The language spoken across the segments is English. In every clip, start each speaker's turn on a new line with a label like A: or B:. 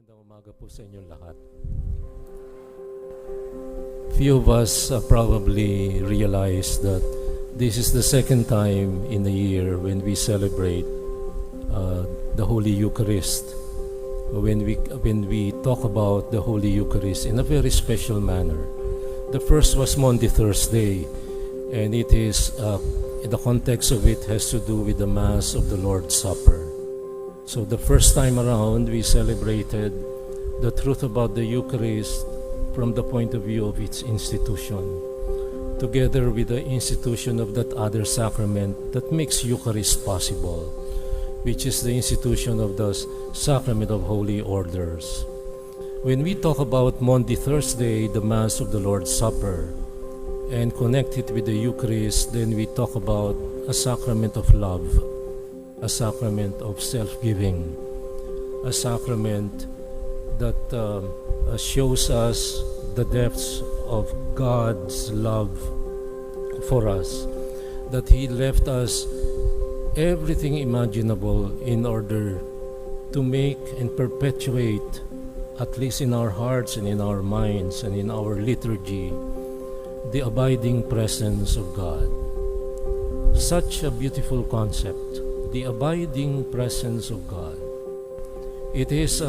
A: Magandang umaga po sa inyong lahat. Few of us probably realize that this is the second time in a year when we celebrate the Holy Eucharist. When we talk about the Holy Eucharist in a very special manner. The first was Maundy Thursday, and it is in the context of it has to do with the Mass of the Lord's Supper. So the first time around, we celebrated the truth about the Eucharist from the point of view of its institution, together with the institution of that other sacrament that makes Eucharist possible, which is the institution of the Sacrament of Holy Orders. When we talk about Maundy Thursday, the Mass of the Lord's Supper, and connect it with the Eucharist, then we talk about a sacrament of love, a sacrament of self-giving, a sacrament that shows us the depths of God's love for us, that He left us everything imaginable in order to make and perpetuate, at least in our hearts and in our minds and in our liturgy, the abiding presence of God. Such a beautiful concept, the abiding presence of God. It is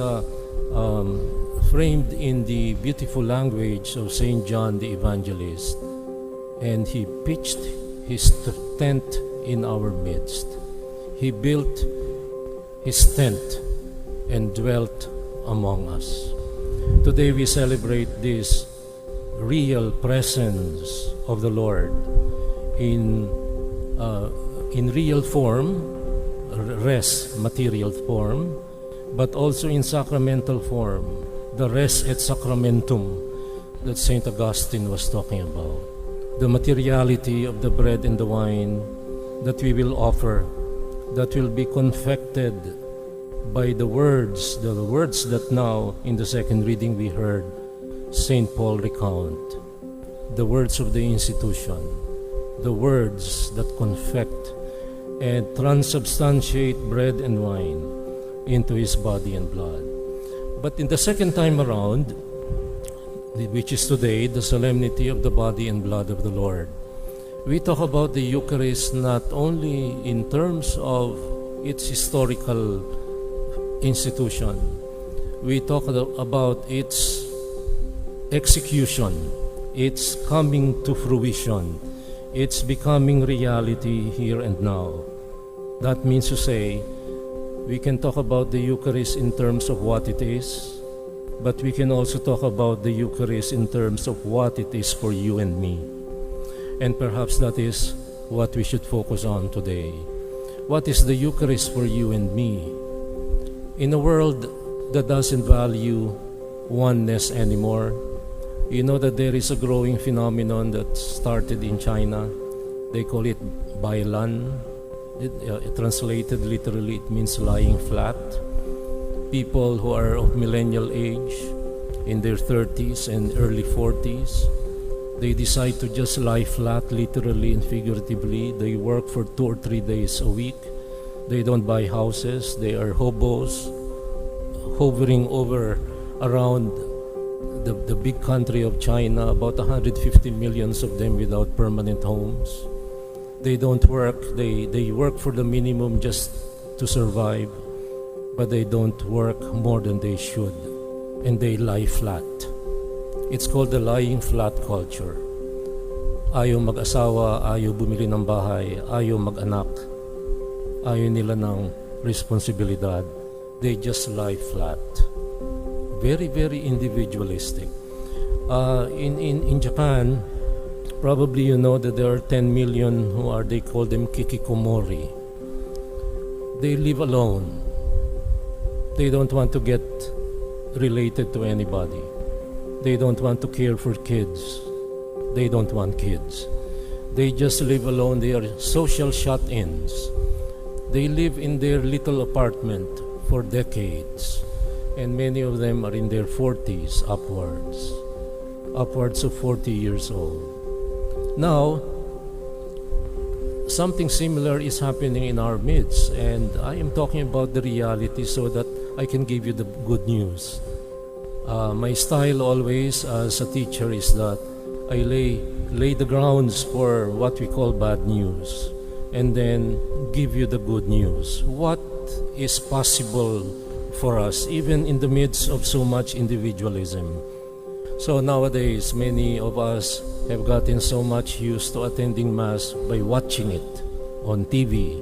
A: framed in the beautiful language of Saint John the Evangelist, and he pitched his tent in our midst. He built his tent and dwelt among us. Today we celebrate this real presence of the Lord in real form, material form, but also in sacramental form, the res et sacramentum that St. Augustine was talking about. The materiality of the bread and the wine that we will offer, that will be confected by the words that now in the second reading we heard St. Paul recount, the words of the institution, the words that confect and transubstantiate bread and wine into His body and blood. But in the second time around, which is today, the solemnity of the body and blood of the Lord, we talk about the Eucharist not only in terms of its historical institution, we talk about its execution, its coming to fruition, its becoming reality here and now. That means to say, we can talk about the Eucharist in terms of what it is, but we can also talk about the Eucharist in terms of what it is for you and me. And perhaps that is what we should focus on today. What is the Eucharist for you and me? In a world that doesn't value oneness anymore, you know that there is a growing phenomenon that started in China. They call it Bailan. Translated literally, it means lying flat. People who are of millennial age, in their 30s and early 40s, they decide to just lie flat, literally and figuratively. They work for 2 or 3 days a week. They don't buy houses. They are hobos, hovering around the big country of China, about 150 million of them without permanent homes. They don't work. They work for the minimum just to survive, but they don't work more than they should, and they lie flat. It's called the lying flat culture. Ayaw mag-asawa, ayaw bumili ng bahay, ayaw mag-anak, ayaw nila ng responsibilidad. They just lie flat. Very, very individualistic. In Japan, probably you know that there are 10 million they call them kikikomori. They live alone. They don't want to get related to anybody. They don't want to care for kids. They don't want kids. They just live alone. They are social shut-ins. They live in their little apartment for decades. And many of them are in their 40s upwards of 40 years old. Now, something similar is happening in our midst, and I am talking about the reality so that I can give you the good news. My style always as a teacher is that I lay the grounds for what we call bad news and then give you the good news. What is possible for us even in the midst of so much individualism? So nowadays, many of us have gotten so much used to attending Mass by watching it on TV,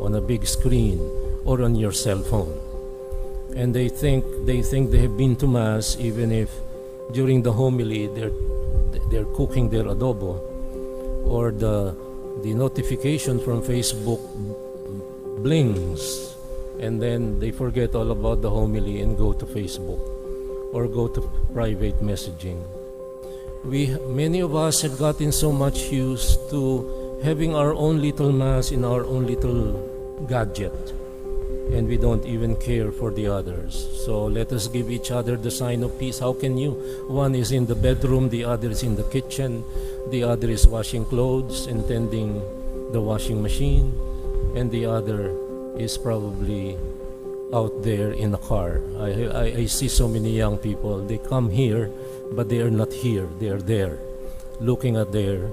A: on a big screen, or on your cell phone. And they think they have been to Mass even if during the homily they're cooking their adobo, or the notification from Facebook blings, and then they forget all about the homily and go to Facebook or go to private messaging. Many of us have gotten so much used to having our own little Mass in our own little gadget, and we don't even care for the others. So let us give each other the sign of peace. How can you? One is in the bedroom, the other is in the kitchen, the other is washing clothes and tending the washing machine, and the other is probably out there in the car. I see so many young people. They come here, but they are not here. They are there, looking at their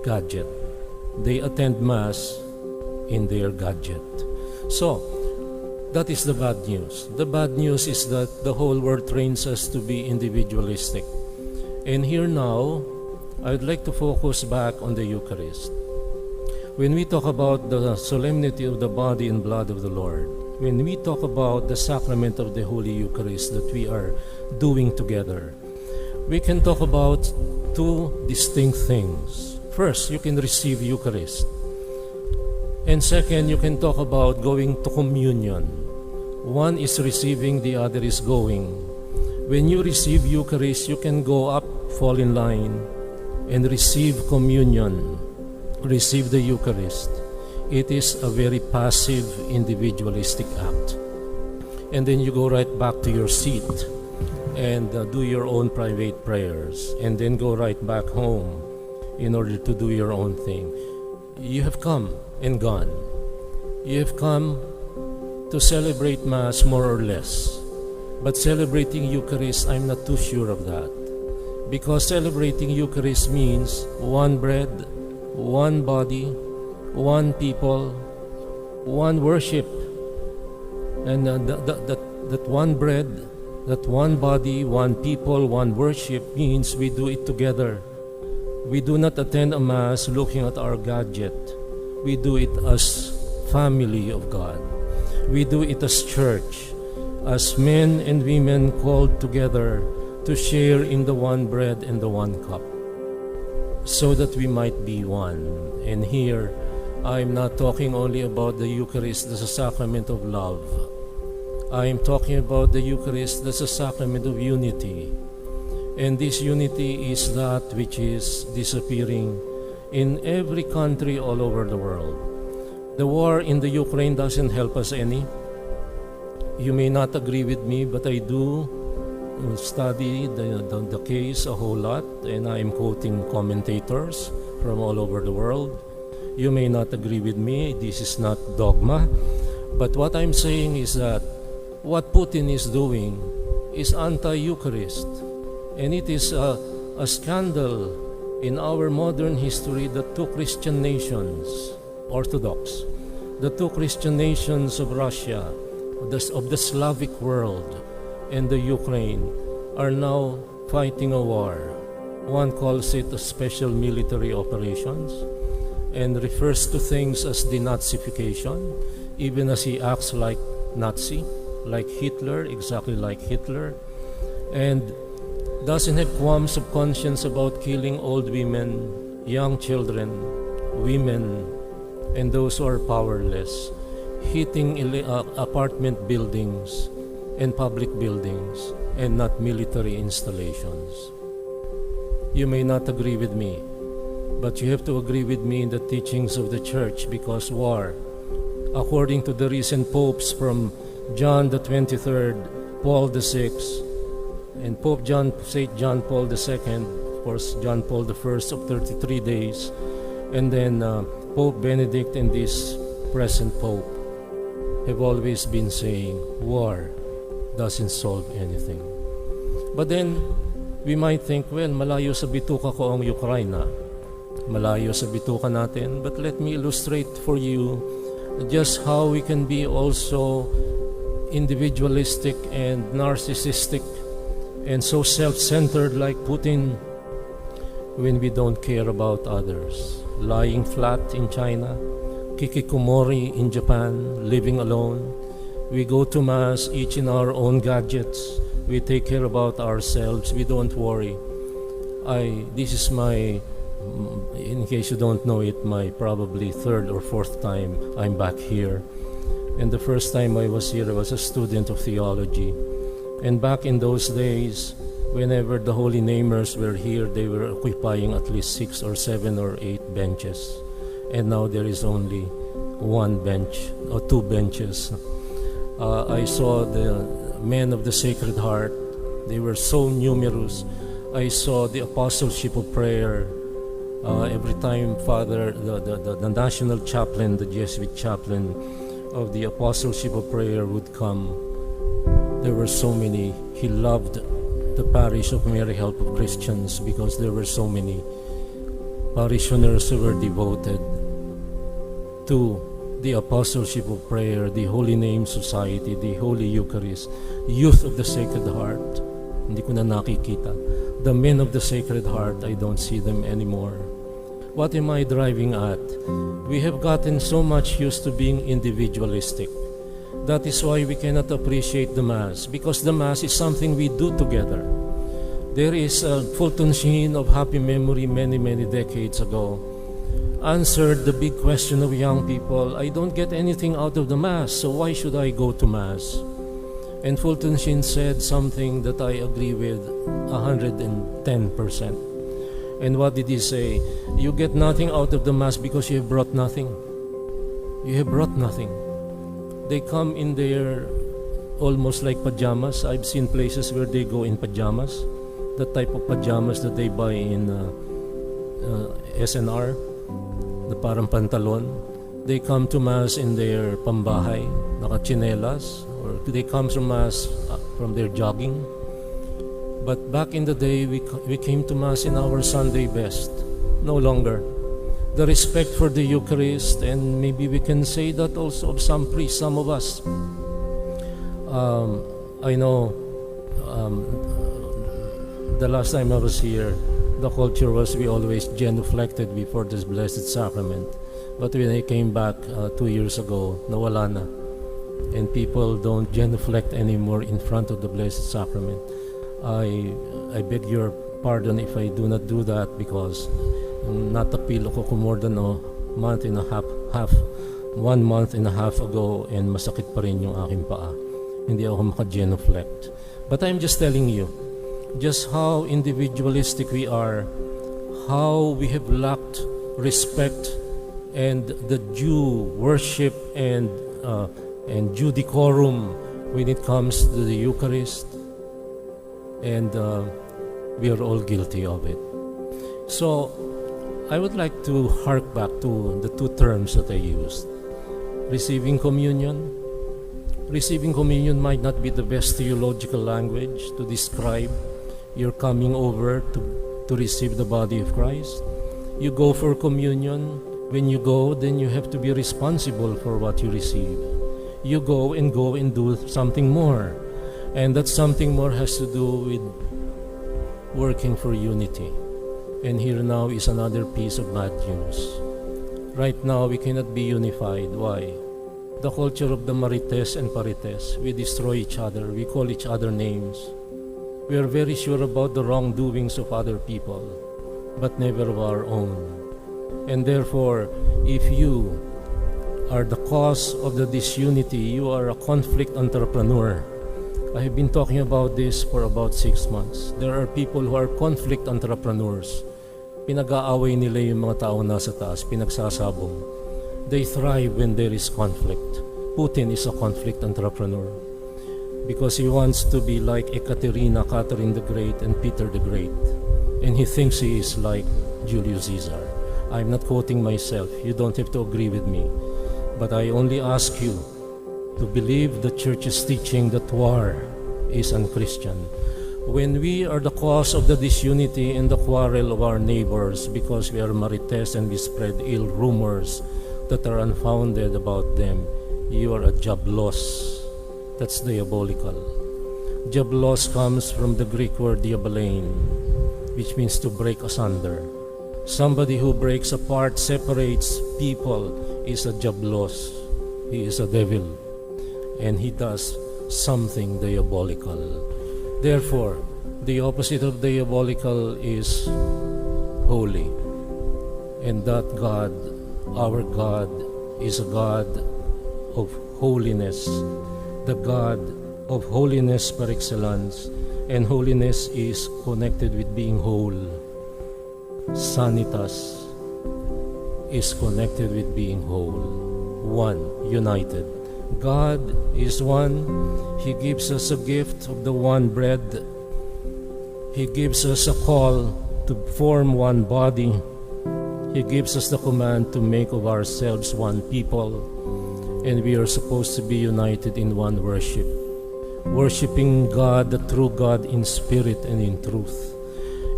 A: gadget. They attend Mass in their gadget. So, that is the bad news. The bad news is that the whole world trains us to be individualistic. And here now, I would like to focus back on the Eucharist. When we talk about the solemnity of the body and blood of the Lord, when we talk about the sacrament of the Holy Eucharist that we are doing together, we can talk about two distinct things. First, you can receive Eucharist. And second, you can talk about going to communion. One is receiving, the other is going. When you receive Eucharist, you can go up, fall in line, and receive communion, receive the Eucharist. It is a very passive, individualistic act. And then you go right back to your seat and do your own private prayers, and then go right back home in order to do your own thing. You have come and gone. You have come to celebrate Mass more or less. But celebrating Eucharist, I'm not too sure of that. Because celebrating Eucharist means one bread, one body, one people, one worship. And that one bread, that one body, one people, one worship means we do it together. We do not attend a Mass looking at our gadget. We do it as family of God. We do it as church, as men and women called together to share in the one bread and the one cup, so that we might be one. And here, I'm not talking only about the Eucharist as a sacrament of love. I'm talking about the Eucharist as a sacrament of unity. And this unity is that which is disappearing in every country all over the world. The war in the Ukraine doesn't help us any. You may not agree with me, but I do study the case a whole lot, and I'm quoting commentators from all over the world. You may not agree with me. This is not dogma. But what I'm saying is that what Putin is doing is anti-Eucharist. And it is a scandal in our modern history that two Christian nations, Orthodox, the two Christian nations of Russia, of the Slavic world, and the Ukraine are now fighting a war. One calls it a special military operations and refers to things as denazification, even as he acts like Nazi, like Hitler, exactly like Hitler, and doesn't have qualms of conscience about killing old women, young children, women, and those who are powerless, hitting apartment buildings and public buildings, and not military installations. You may not agree with me, but you have to agree with me in the teachings of the Church, because war, according to the recent popes from John the 23rd, Paul the 6th, and Pope John, St. John Paul II, of course, John Paul I of 33 days, and then Pope Benedict and this present Pope have always been saying war doesn't solve anything. But then, we might think, well, malayo sa bituka ko ang Ukraine. Malayo sa bituka natin. But let me illustrate for you just how we can be also individualistic and narcissistic and so self-centered like Putin when we don't care about others. Lying flat in China, kikikomori in Japan, living alone. We go to Mass each in our own gadgets. We take care about ourselves. We don't worry. This is my, in case you don't know it, my probably third or fourth time I'm back here. And the first time I was here, I was a student of theology. And back in those days, whenever the holy namers were here, they were occupying at least 6 or 7 or 8 benches. And now there is only 1 bench or 2 benches. I saw the men of the Sacred Heart. They were so numerous. I saw the apostleship of prayer. Every time Father, the national chaplain, the Jesuit chaplain of the apostleship of prayer would come, there were so many. He loved the parish of Mary Help of Christians because there were so many parishioners who were devoted to the apostleship of prayer, the Holy Name Society, the Holy Eucharist, Youth of the Sacred Heart. Hindi ko na nakikita. The men of the Sacred Heart, I don't see them anymore. What am I driving at? We have gotten so much used to being individualistic. That is why we cannot appreciate the Mass, because the Mass is something we do together. There is a Fulton Sheen of happy memory many, many decades ago answered the big question of young people, I don't get anything out of the Mass, so why should I go to Mass? And Fulton Sheen said something that I agree with 110%. And what did he say? You get nothing out of the Mass because you have brought nothing. You have brought nothing. They come in their almost like pajamas. I've seen places where they go in pajamas, the type of pajamas that they buy in SNR, the parang pantalon. They come to Mass in their pambahay, nakachinelas, or they come to Mass from their jogging. But back in the day, we came to Mass in our Sunday best. No longer. The respect for the Eucharist, and maybe we can say that also of some priests, some of us. I know the last time I was here, the culture was we always genuflected before this Blessed Sacrament. But when I came back 2 years ago, nawala na. And people don't genuflect anymore in front of the Blessed Sacrament. I beg your pardon if I do not do that because natapilo ko more than a month and a half 1 month and a half ago and masakit pa rin yung aking paa. Hindi ako maka-genuflect. But I'm just telling you just how individualistic we are, how we have lacked respect and the due worship and due decorum when it comes to the Eucharist. And we are all guilty of it. So I would like to hark back to the 2 terms that I used. Receiving communion. Receiving communion might not be the best theological language to describe your coming over to receive the body of Christ. You go for communion. When you go, then you have to be responsible for what you receive. You go and do something more. And that something more has to do with working for unity. And here now is another piece of bad news. Right now, we cannot be unified. Why? The culture of the marites and parites. We destroy each other. We call each other names. We are very sure about the wrongdoings of other people, but never of our own. And therefore, if you are the cause of the disunity, you are a conflict entrepreneur. I have been talking about this for about 6 months. There are people who are conflict entrepreneurs. Pinag-aaway nila yung mga tao nasa taas, pinagsasabong. They thrive when there is conflict. Putin is a conflict entrepreneur because he wants to be like Ekaterina, Catherine the Great, and Peter the Great. And he thinks he is like Julius Caesar. I'm not quoting myself. You don't have to agree with me. But I only ask you to believe the Church's teaching that war is unchristian. When we are the cause of the disunity and the quarrel of our neighbors because we are marites and we spread ill rumors that are unfounded about them, you are a diablos. That's diabolical. Diablos comes from the Greek word diabalein, which means to break asunder. Somebody who breaks apart, separates people is a diablos. He is a devil, and he does something diabolical. Therefore, the opposite of diabolical is holy. And that God, our God, is a God of holiness, the God of holiness par excellence. And holiness is connected with being whole. Sanitas is connected with being whole. One, united. God is one. He gives us a gift of the one bread. He gives us a call to form one body. He gives us the command to make of ourselves one people. And we are supposed to be united in one worship. Worshiping God, the true God, in spirit and in truth.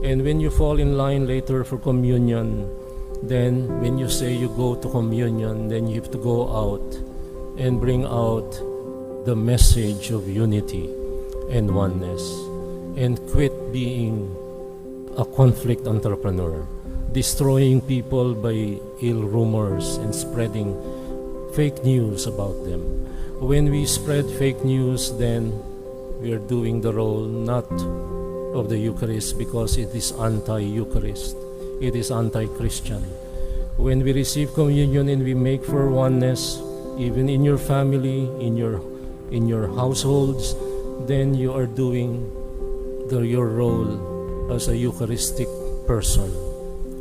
A: And when you fall in line later for communion, then when you say you go to communion, then you have to go out and bring out the message of unity and oneness, and quit being a conflict entrepreneur, destroying people by ill rumors and spreading fake news about them. When we spread fake news, then we are doing the role not of the Eucharist, because it is anti-Eucharist. It is anti-Christian. When we receive communion and we make for oneness, even in your family, in your households, then you are doing your role as a Eucharistic person.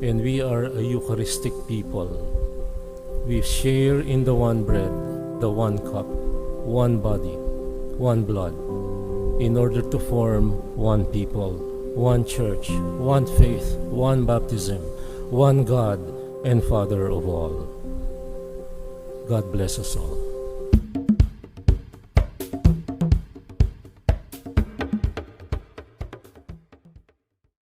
A: And we are a Eucharistic people. We share in the one bread, the one cup, one body, one blood, in order to form one people, one church, one faith, one baptism, one God and Father of all. God bless us all.